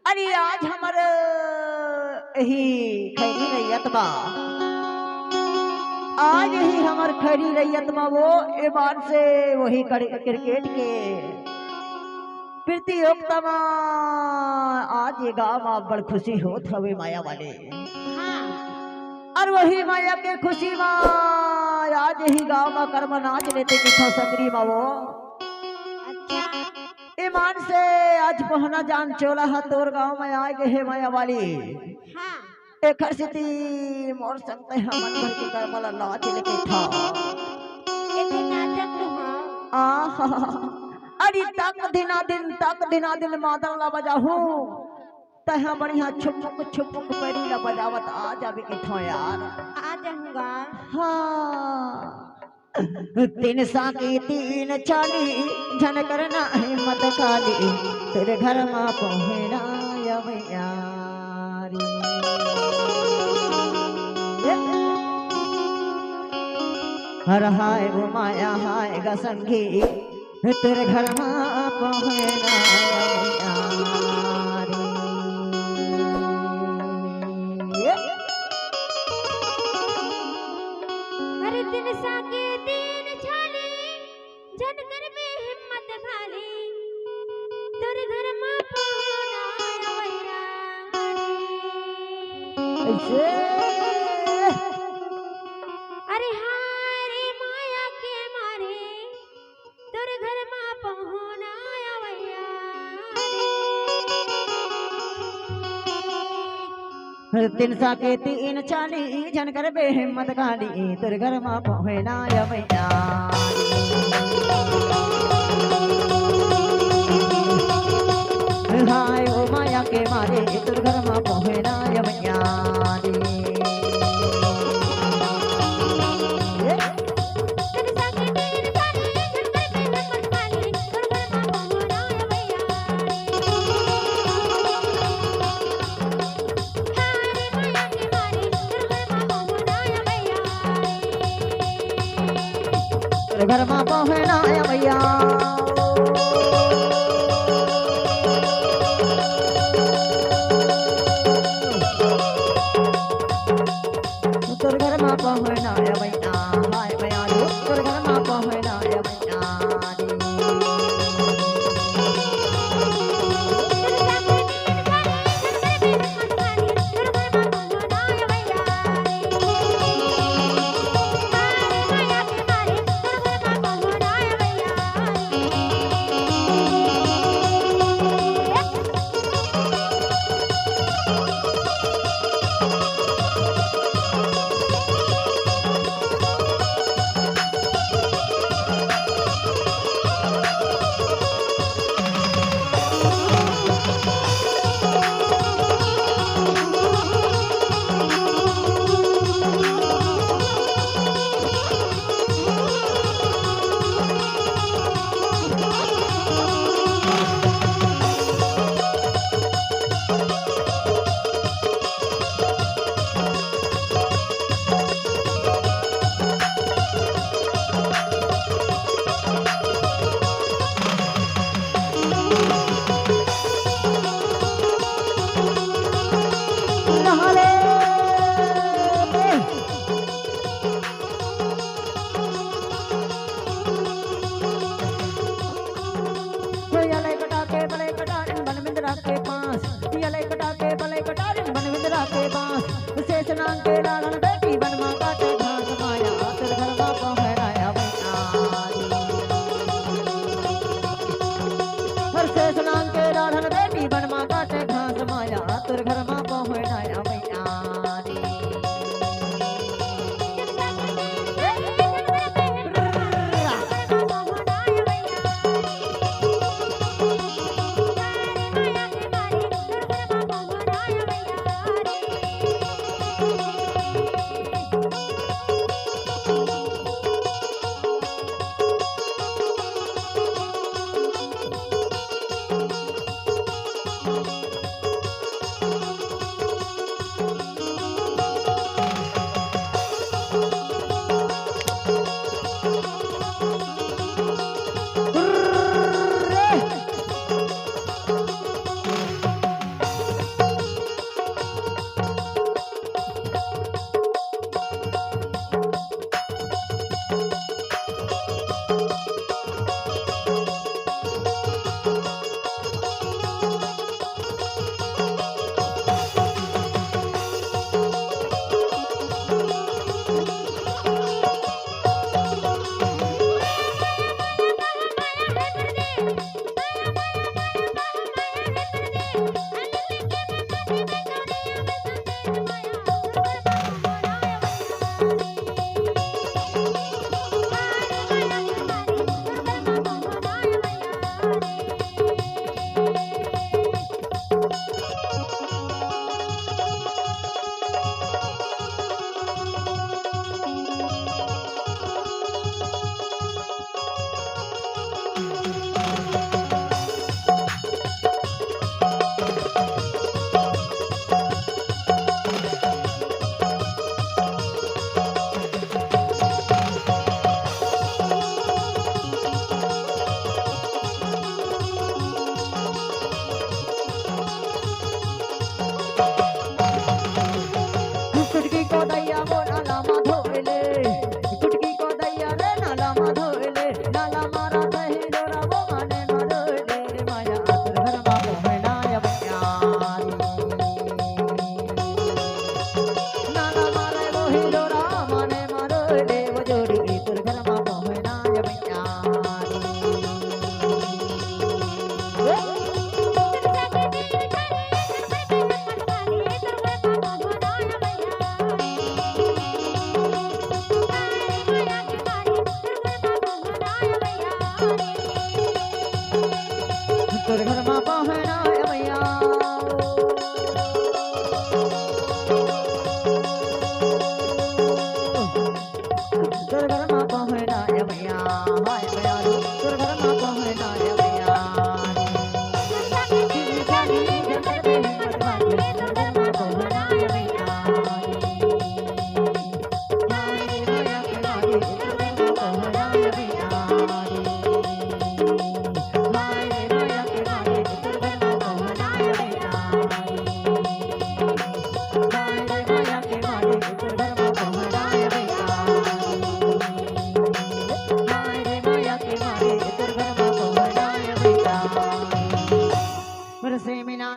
अरे आज हमारे ही खैरी रैयत बा, आज ही हमार खैरी रैयत बा वो ए बार से वही क्रिकेट के प्रतियोगिता में आज ये गाँव में बड़ खुशी होत हवे माया वाले। और वही माया के खुशी में आज ही गाँव में कर्म नाच लेते किथा सकरी में वो ईमान से आज पहना जान चोला है तोर गांव में आए गए है माया वाली। एक हरसिती मोर सकते हैं मन भर के करमला नाच लेके था। अरे तक दिना दिन मादल ला बजाहू तह बढ़िया छुपक पैरी ला बजावत आ जावे के था यार। आ जाऊंगा। हाँ 3 साकी 3 चाली झन करना हिम्मत खाली तेरे घर में पहुँचना यारी। हर हाय वो माया हाय गा संगी तेरे घर में पहुँचना यारी। अरे 3 साकी 3 छाली झनकर में हिम्मत खाली तोरे घर में पहुंचना ऐसे अरे हारे माया के मारे तोरे घर में पहुंचना तीन साके 3 चाली झनकर बे हिम्मत खाली तेरे घर में पहुँचना मैया। हाय ओ माया के मारे तेरे घर में पहुँचना मैया। घर में पहुँचना भैया। तोर घर में पहुँचना भैया हाय भैया तोर घर में पहुँचना भैया। नहाले यले कटा के बले कटारिन बन बिंदरा के पास यले कटा के बले कटारिन बन बिंदरा के पास शेष नांग के लालन बेटी बन मां काटे घास माया तेरे घर मां पहराया बैनारी हर शेष नांग के लालन